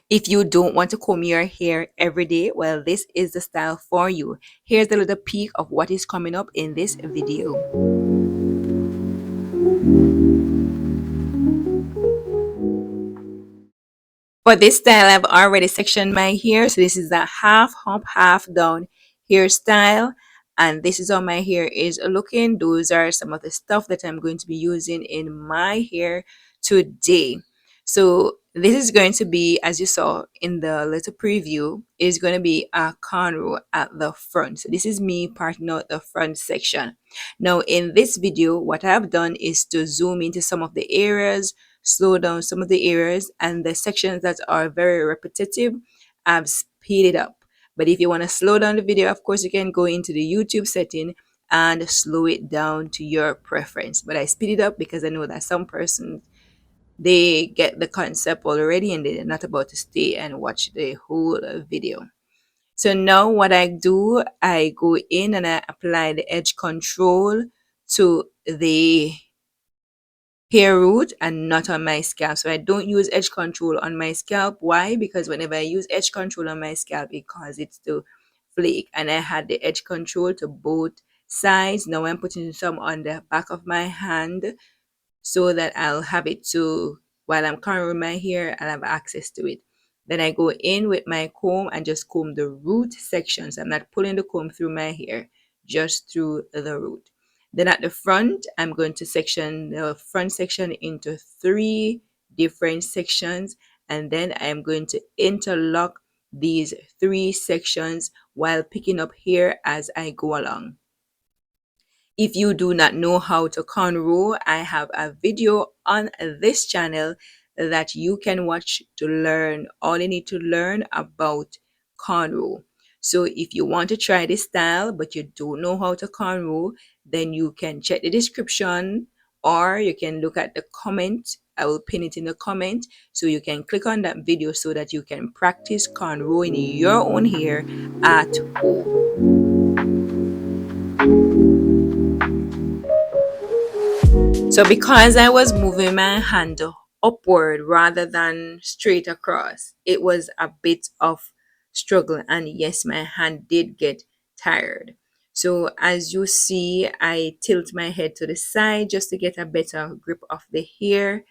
If you don't want to comb your hair every day, well, this is the style for you. Here's a little peek of what is coming up in this video. For this style, I've already sectioned my hair. So this is a half hump, half down hairstyle. And this is how my hair is looking. Those are some of the stuff that I'm going to be using in my hair today. So this is going to be, as you saw in the little preview, is going to be a cornrow at the front. So this is me parting out the front section. Now in this video, what I've done is to zoom into some of the areas, slow down some of the areas, and the sections that are very repetitive, I've speeded up. But if you want to slow down the video, of course, you can go into the YouTube setting and slow it down to your preference. But I speed it up because I know that some persons, they get the concept already and they're not about to stay and watch the whole video. So now what I do, I go in and I apply the edge control to the hair root and not on my scalp. So I don't use edge control on my scalp. Why? Because whenever I use edge control on my scalp, it causes it to flake. And I had the edge control to both sides. Now I'm putting some on the back of my hand so that I'll have it to, while I'm coloring my hair, I'll have access to it. Then I go in with my comb and just comb the root sections. I'm not pulling the comb through my hair, just through the root. Then at the front, I'm going to section the front section into 3 different sections. And then I'm going to interlock these 3 sections while picking up hair as I go along. If you do not know how to cornrow, I have a video on this channel that you can watch to learn all you need to learn about cornrow. So if you want to try this style but you don't know how to cornrow, then you can check the description or you can look at the comment. I will pin it in the comment so you can click on that video so that you can practice cornrowing your own hair at home. So because I was moving my hand upward rather than straight across, it was a bit of struggle. And yes, my hand did get tired. So as you see, I tilt my head to the side just to get a better grip of the hair.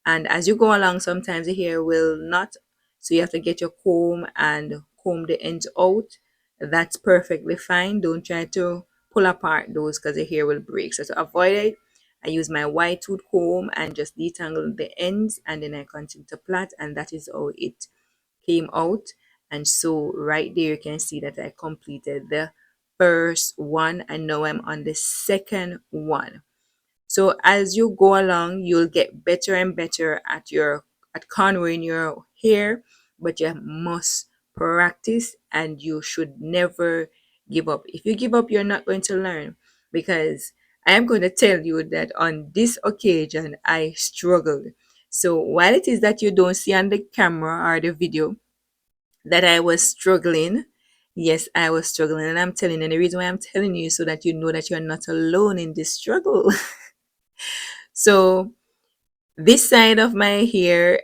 And as you go along, sometimes the hair will not. So you have to get your comb and comb the ends out. That's perfectly fine. Don't try to pull apart those because the hair will break. So to avoid it, I use my wide tooth comb and just detangle the ends, and then I continue to plait, and that is how it came out. And so right there you can see that I completed the first one and now I'm on the second one. So as you go along, you'll get better and better at cornrowing your hair, but you must practice and you should never give up. If you give up, you're not going to learn, because I am going to tell you that on this occasion I struggled. So while it is that you don't see on the camera or the video that I was struggling, yes, I was struggling, and I'm telling you, and the reason why I'm telling you is so that you know that you're not alone in this struggle. So this side of my hair,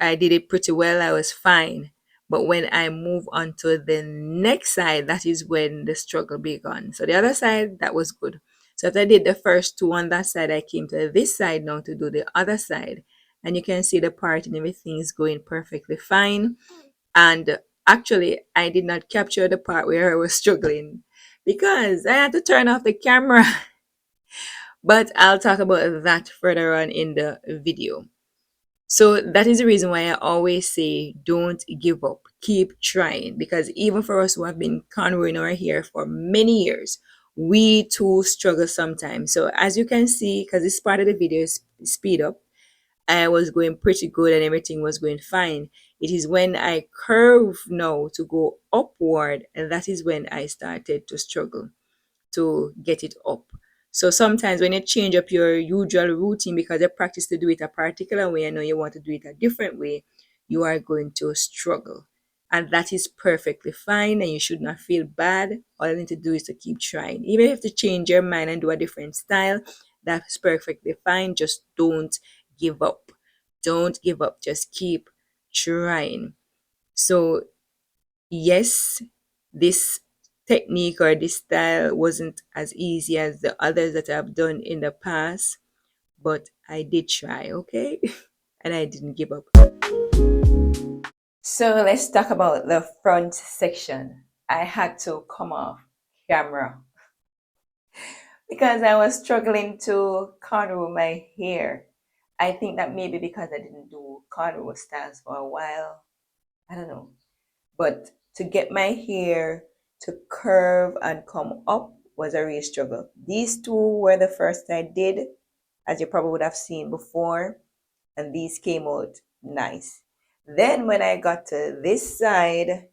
I did it pretty well. I was fine. But when I move on to the next side, that is when the struggle began. So the other side, that was good. So after I did the first 2 on that side, I came to this side now to do the other side. And you can see the part and everything is going perfectly fine. And actually, I did not capture the part where I was struggling because I had to turn off the camera. But I'll talk about that further on in the video. So that is the reason why I always say don't give up. Keep trying, because even for us who have been cornrowing our hair for many years, we too struggle sometimes. So as you can see, because this part of the video is speed up, I was going pretty good and everything was going fine. It is when I curve now to go upward, and that is when I started to struggle to get it up. So sometimes when you change up your usual routine because you practice to do it a particular way and now you want to do it a different way, you are going to struggle. And that is perfectly fine and you should not feel bad. All you need to do is to keep trying. Even if you have to change your mind and do a different style, that's perfectly fine. Just don't give up. Don't give up. Just keep trying. So yes, this technique or this style wasn't as easy as the others that I've done in the past, but I did try, okay? And I didn't give up. So let's talk about the front section. I had to come off camera because I was struggling to cornrow my hair. I think that maybe because I didn't do cornrow styles for a while. I don't know. But to get my hair to curve and come up was a real struggle. These two were the first I did, as you probably would have seen before, and these came out nice. Then when I got to this side,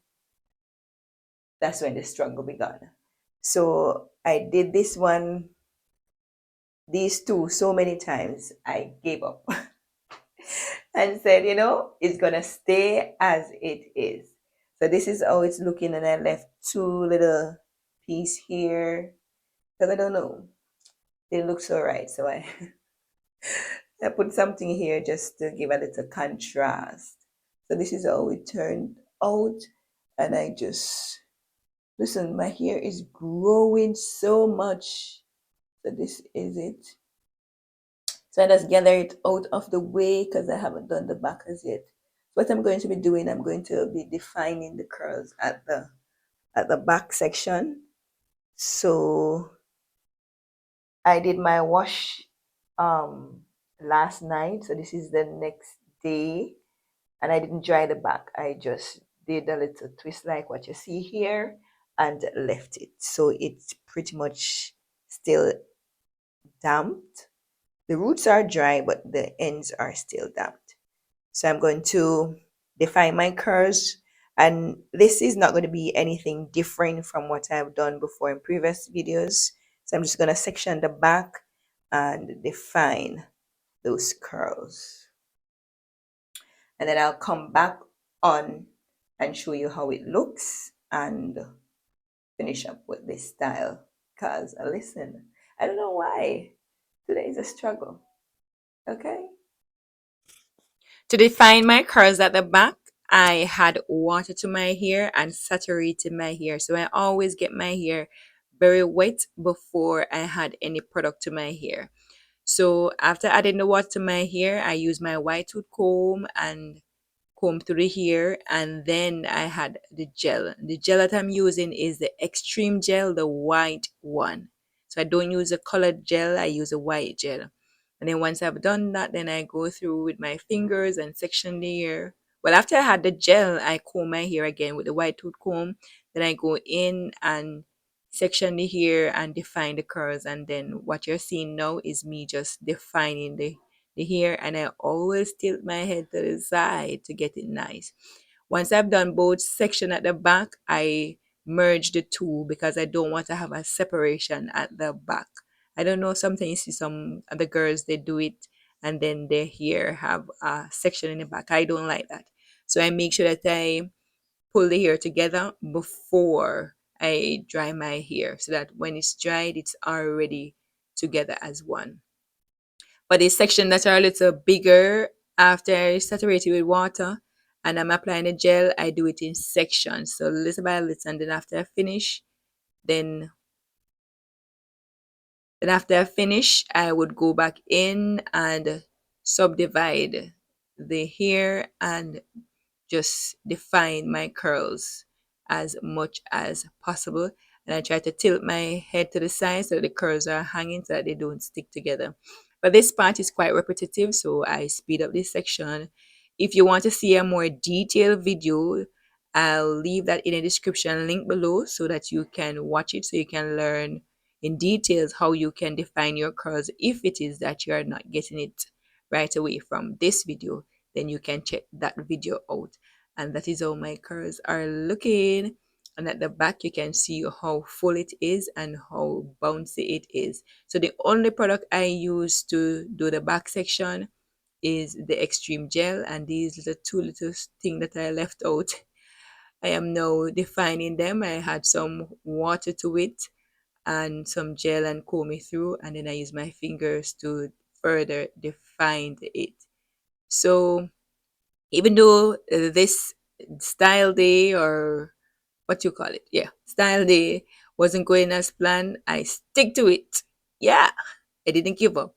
that's when the struggle began. So I did this one, these two, so many times I gave up and said, it's gonna stay as it is. So this is how it's looking, and I left two little piece here because I don't know, it looks all right. So I I put something here just to give a little contrast. So this is how it turned out, and I just listen. My hair is growing so much. So this is it. So I just gather it out of the way because I haven't done the back as yet. What I'm going to be doing, I'm going to be defining the curls at the back section. So I did my wash last night. So this is the next day, and I didn't dry the back. I just did a little twist like what you see here and left it. So it's pretty much still damped. The roots are dry, but the ends are still damped. So I'm going to define my curves, and this is not going to be anything different from what I've done before in previous videos. So I'm just going to section the back and define those curls. And then I'll come back on and show you how it looks and finish up with this style. Because listen, I don't know why today is a struggle. Okay. To define my curls at the back, I had water to my hair and saturated my hair. So I always get my hair very wet before I had any product to my hair. So after adding the water to my hair, I use my white tooth comb and comb through the hair, and then I had the gel. The gel that I'm using is the extreme gel, the white one. So I don't use a colored gel, I use a white gel. And then once I've done that, then I go through with my fingers and section the hair. Well, after I had the gel, I comb my hair again with the white tooth comb. Then I go in and section the hair and define the curls. And then what you're seeing now is me just defining the hair, and I always tilt my head to the side to get it nice. Once I've done both section at the back, I merge the two because I don't want to have a separation at the back. I don't know, sometimes you see some other girls, they do it and then their hair have a section in the back. I don't like that. So I make sure that I pull the hair together before I dry my hair so that when it's dried, it's already together as one. But the section that are a little bigger, after I saturate it with water and I'm applying the gel, I do it in sections. So little by little, and then after I finish, then after I finish, I would go back in and subdivide the hair and just define my curls as much as possible. And I try to tilt my head to the side so the curls are hanging so that they don't stick together. But this part is quite repetitive, so I speed up this section. If you want to see a more detailed video, I'll leave that in a description link below so that you can watch it, so you can learn in details how you can define your curls if it is that you are not getting it right away from this video. Then you can check that video out. And that is how my curls are looking. And at the back you can see how full it is and how bouncy it is. So the only product I use to do the back section is the extreme gel, and these little two little things that I left out, I am now defining them. I had some water to it and some gel and comb it through, and then I use my fingers to further define it. So Even though this style day, or what you call it, yeah, style day wasn't going as planned, I stick to it. Yeah, I didn't give up.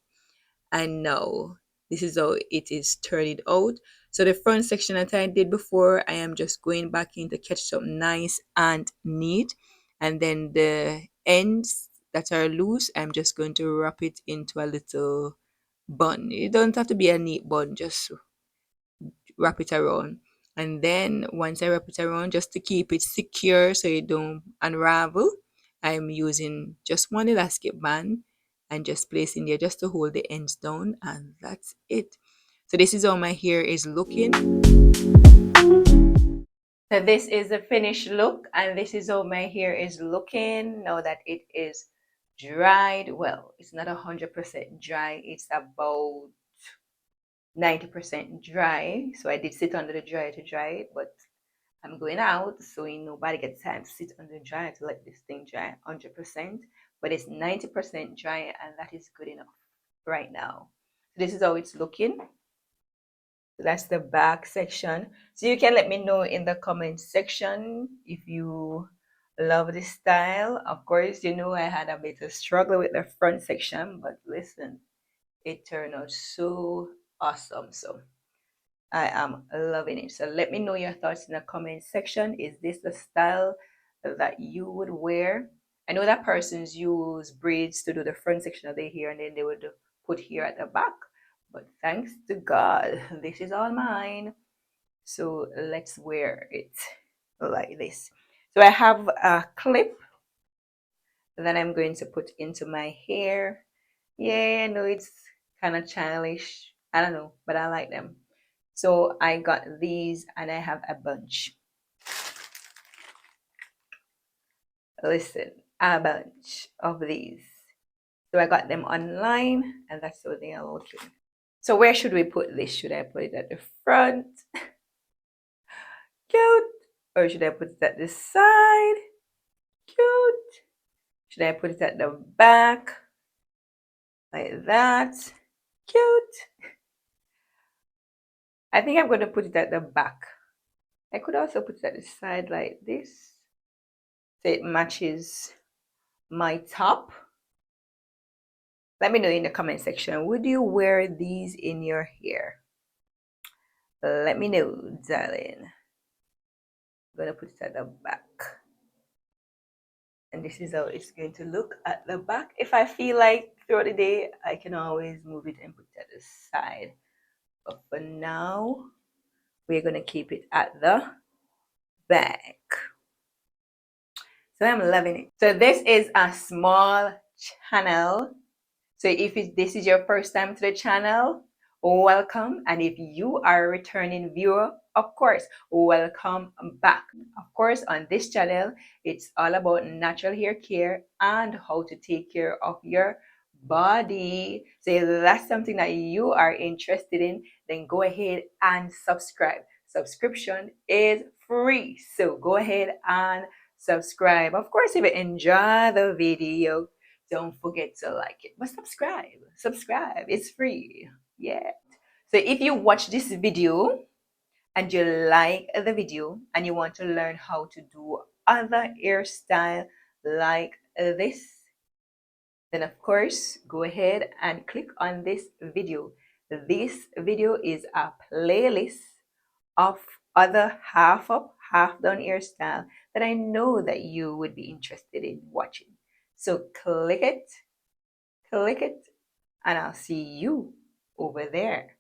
And now this is how it is turning out. So the front section that I did before, I am just going back in to catch it up nice and neat. And then the ends that are loose, I'm just going to wrap it into a little bun. It don't have to be a neat bun, just wrap it around. And then once I wrap it around, just to keep it secure so it don't unravel, I'm using just one elastic band and just placing there just to hold the ends down, and that's it. So this is how my hair is looking. So this is the finished look, and this is how my hair is looking now that it is dried. Well, it's not 100% dry. It's about 90% dry. So I did sit under the dryer to dry it, but I'm going out, so nobody gets time to sit under the dryer to let this thing dry 100%. But it's 90% dry, and that is good enough right now. So this is how it's looking. So that's the back section. So you can let me know in the comment section if you love this style. Of course, you know I had a bit of struggle with the front section, but listen, it turned out so awesome. So I am loving it. So let me know your thoughts in the comment section. Is this the style that you would wear? I know that persons use braids to do the front section of their hair, and then they would put hair at the back. But thanks to God, this is all mine. So let's wear it like this. So I have a clip that I'm going to put into my hair. Yeah, I know it's kind of childish. I don't know, but I like them. So I got these, and I have a bunch. Listen, a bunch of these. So I got them online, and that's how they are looking. So where should we put this? Should I put it at the front? Cute. Or should I put it at the side? Cute. Should I put it at the back? Like that. Cute. I think I'm going to put it at the back. I could also put it at the side like this, so it matches my top. Let me know in the comment section, would you wear these in your hair? Let me know, darling. I'm gonna put it at the back, and this is how it's going to look at the back. If I feel like throughout the day, I can always move it and put it at the side, but for now we're gonna keep it at the back. So I'm loving it. So this is a small channel. So if this is your first time to the channel, welcome. And if you are a returning viewer, of course, welcome back. Of course, on this channel, it's all about natural hair care and how to take care of your body. So if that's something that you are interested in, then go ahead and subscribe. Subscription is free. So go ahead and subscribe. Of course, if you enjoy the video, don't forget to like it. But subscribe. Subscribe. It's free. Yeah. So if you watch this video and you like the video and you want to learn how to do other hairstyle like this, then of course go ahead and click on this video. This video is a playlist of other half up, half down hairstyle that I know that you would be interested in watching. So click it, and I'll see you over there.